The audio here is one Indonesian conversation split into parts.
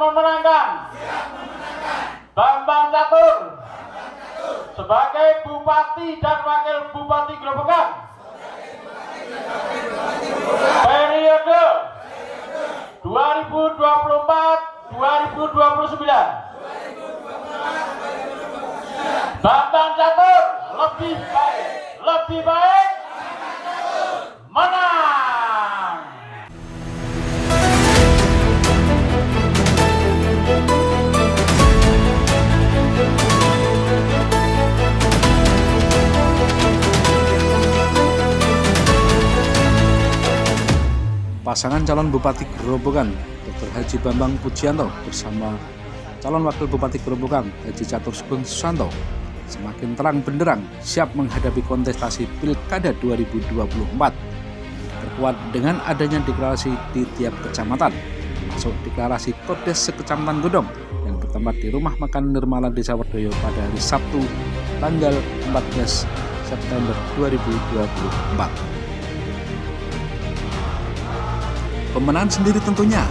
memenangkan Bambang Catur sebagai Bupati dan Wakil Bupati Grobogan periode 2024-2029. Bambang Catur lebih baik menang. Pasangan calon Bupati Grobogan Dr. Haji Bambang Pujianto bersama calon Wakil Bupati Grobogan Haji Catur Sugeng Susanto semakin terang benderang siap menghadapi kontestasi Pilkada 2024. Terkuat dengan adanya deklarasi di tiap kecamatan, masuk deklarasi Kodes sekecamatan Godong yang bertempat di Rumah Makan Nirmala Desa Werdoyo pada hari Sabtu tanggal 14 September 2024. Pemenangan sendiri tentunya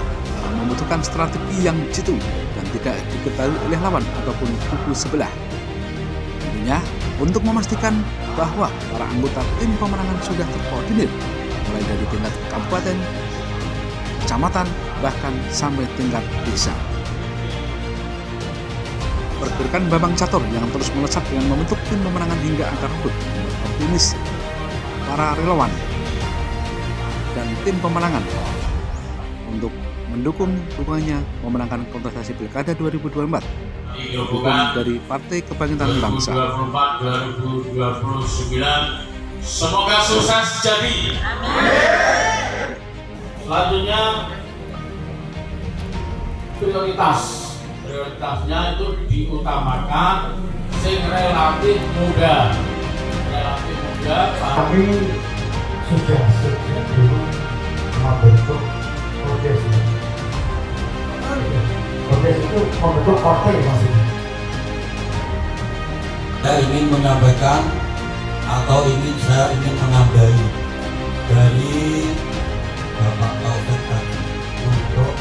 membutuhkan strategi yang jitu dan tidak diketahui oleh lawan ataupun kubu sebelah. Tentunya untuk memastikan bahwa para anggota tim pemenangan sudah terkoordinir mulai dari tingkat kabupaten, kecamatan, bahkan sampai tingkat desa. Pergerakan Bambang Catur yang terus melesat dengan membentuk tim pemenangan hingga akar rumput membuat optimis para relawan dan tim pemenangan untuk mendukung dukungannya memenangkan kontestasi Pilkada 2024 dukungan dari Partai Kebangkitan Bangsa 2024-2029. Semoga sukses jadi. Selanjutnya prioritasnya itu diutamakan sing relatif muda. Kami sudah dulu membentuk Kodes itu membentuk partai maksudnya. Saya ingin menyampaikan atau saya ingin menambahi dari Bapak Taufik tadi untuk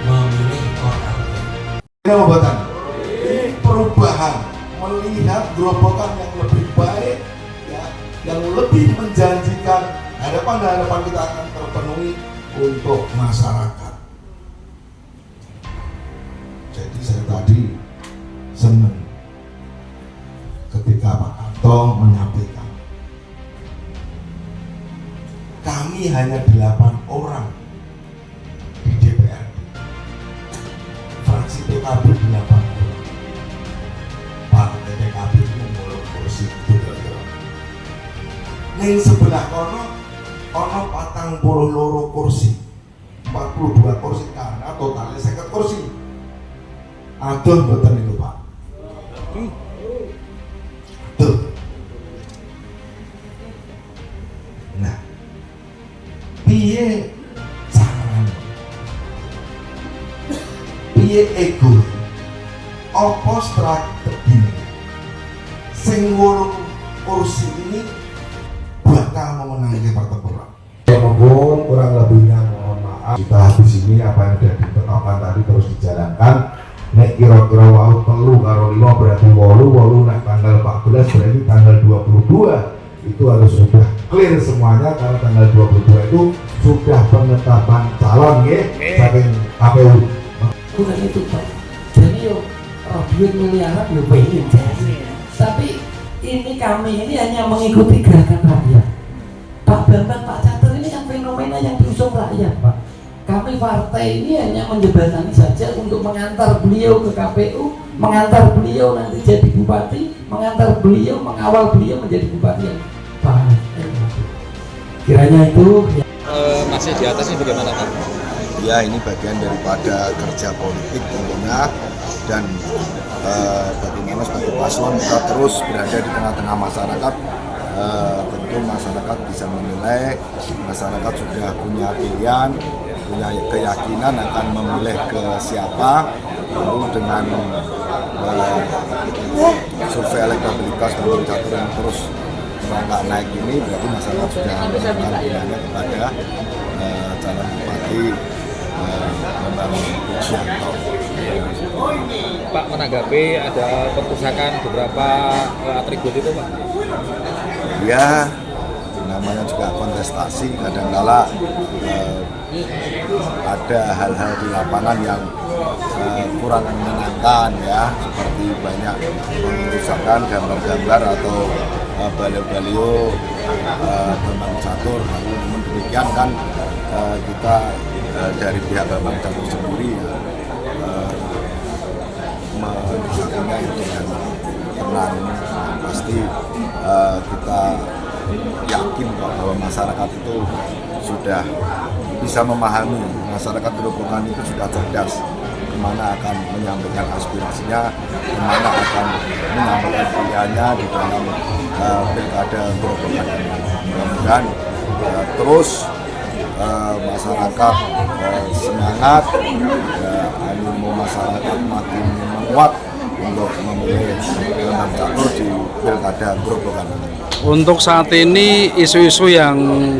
memilih orang. Pengobatan ini perubahan, melihat Grobogan yang lebih baik, ya, yang lebih menjanjikan, harapan kita akan terpenuhi untuk masyarakat. Jadi saya tadi senang ketika Pak Anto menyampaikan kami hanya 8 orang di DPRD, fraksi PKB 8 orang, partai PKB itu mulai kursi itu kira-kira. Ning sebelah kono 42 kursi, 42 kursi karena totalnya 50 kursi. Aduh betul itu Pak. Aduh. Nah, piye carane? Piye ego? Apa strategi? Sing 8 kursi ini bakal memenangkan pertempuran. Mohon kurang lebihnya mohon maaf. Kita habis ini apa yang sudah ditetapkan tadi terus dijalankan. Nek kira-kira wau 3 karo 5 berarti 8 nek tanggal 14 berarti tanggal 22 itu harus sudah clear semuanya karena tanggal 22 itu sudah penetapan calon ya saking KPU. Bukan itu Pak. Jadi duit miliaran pengen tapi ini kami ini hanya mengikuti gerakan rakyat. Pak Bambang, Pak Catur ini yang fenomena yang diusung rakyat Pak. Kami partai ini hanya menjembatani saja untuk mengantar beliau ke KPU, mengantar beliau nanti jadi bupati, mengantar beliau, mengawal beliau menjadi bupati yang baik. Kiranya itu masih di atas ini bagaimana Pak? Ya ini bagian daripada kerja politik tentunya dan bagaimana sebagai paslon kita terus berada di tengah-tengah masyarakat. Tentu masyarakat bisa menilai, masyarakat sudah punya pilihan, punya keyakinan akan memilih ke siapa. Lalu dengan survei elektabilitas Bambang Catur yang terus merangkak naik ini, berarti masyarakat sudah menentukan pilihannya kepada calon bupati Bambang Pujianto. Pak, menanggapi ada perpustakaan beberapa atribut itu Pak? Ya, namanya juga kontestasi, kadang-kala ada hal-hal di lapangan yang kurang menyenangkan ya, seperti banyak pengerusakan gambar-gambar atau baliho-baliho Bambang Catur. Namun demikian kan kita dari pihak Bambang Catur sendiri ya, menyikapinya itu dengan tenang. Pasti kita yakin bahwa masyarakat itu sudah bisa memahami, masyarakat Grobogan itu sudah cerdas kemana akan menyampaikan aspirasinya, kemana akan menyampaikan pilihannya di dalam pilkada Grobogan ini. Mudah-mudahan terus masyarakat semangat, animo masyarakat makin menguat untuk memilih Bambang Catur di pilkada Grobogan ini. Untuk saat ini isu-isu yang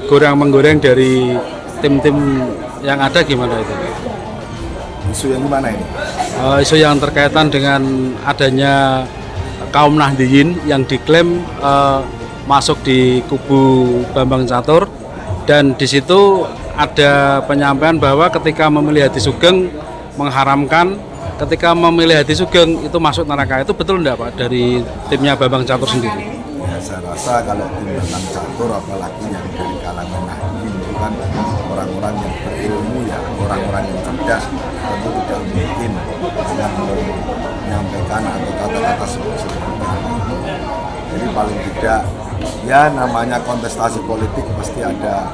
goreng-menggoreng dari tim-tim yang ada gimana itu? Isu yang gimana ini? Isu yang terkaitan dengan adanya kaum Nahdliyin yang diklaim masuk di kubu Bambang Catur, dan di situ ada penyampaian bahwa ketika memilih Hadi Sugeng mengharamkan, ketika memilih Hadi Sugeng itu masuk neraka. Itu betul enggak Pak dari timnya Bambang Catur sendiri? Ya, saya rasa kalau tim Bambang Catur, apalagi yang dari kalangan Nahdliyin, itu kan orang-orang yang berilmu ya, orang-orang yang cerdas, tentu tidak mungkin dengan menyampaikan atau kata-kata seperti itu. Jadi paling tidak ya, namanya kontestasi politik pasti ada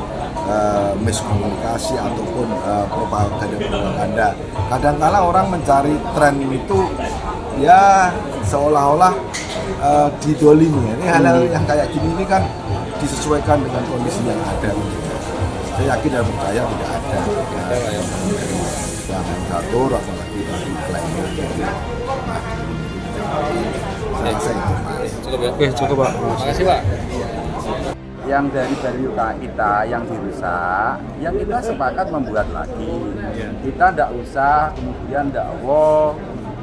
miskomunikasi ataupun propaganda. Kadang-kala orang mencari tren itu ya seolah-olah didolimi. Ini hal-hal yang kayak gini ini kan disesuaikan dengan kondisi yang ada. Saya yakin dan percaya tidak ada. Bambang Catur apalagi tadi klaimnya. Saya rasa itu Pak. Cukup ya? Oke, cukup Pak. Terima kasih Pak. Yang dari baliho kita yang dirusak, yang kita sepakat membuat lagi. Kita tidak usah kemudian dakwa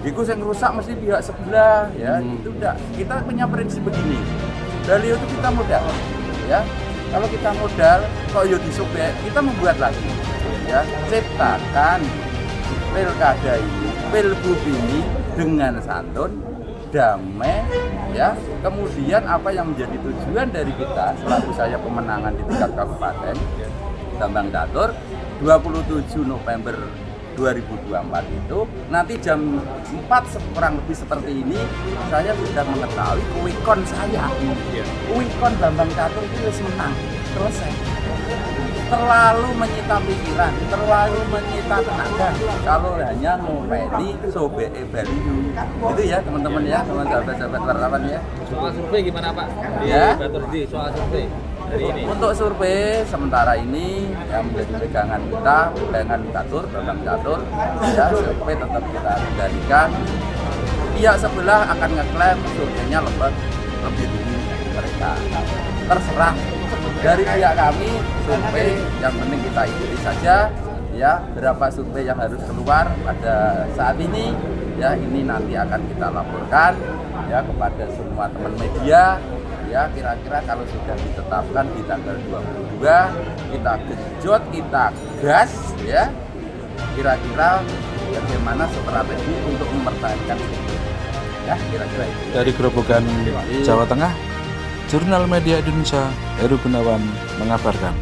itu yang rusak mesti pihak sebelah ya, itu tidak. Kita punya prinsip begini, baliho itu kita modal ya, kalau kita modal kok yo disobek, kita membuat lagi ya, ciptakan pilkada ini, pilgub ini dengan santun, damai ya. Kemudian apa yang menjadi tujuan dari kita selaku saya pemenangan di tingkat kabupaten Bambang Catur 27 November 2024 itu nanti jam 4 kurang lebih seperti ini, saya sudah mengetahui kuikon saya, kuikon Bambang Catur itu harus menang, selesai. Terlalu menyita pikiran, terlalu menyita tenaga kalau hanya ngopeni sobek baliho. Itu ya teman-teman ya, sahabat-sahabat wartawan ya. Soal survei gimana Pak? Ya. Di soal survei hari ini. Untuk survei sementara ini yang menjadi pegangan kita, pegangan Catur, Bambang Catur, ya survei tetap kita kendalikan. Pihak sebelah akan ngeklaim surveinya lebih tinggi mereka. Terserah. Dari pihak kami survei yang penting kita ikuti saja ya, berapa survei yang harus keluar pada saat ini ya, ini nanti akan kita laporkan ya kepada semua teman media ya. Kira-kira kalau sudah ditetapkan di tanggal 22 kita genjot, kita gas ya, kira-kira bagaimana strategi untuk mempertahankan itu ya, kira-kira itu. Dari Grobogan, Jawa Tengah, Jurnal Media Indonesia, Heru Gunawan mengabarkan.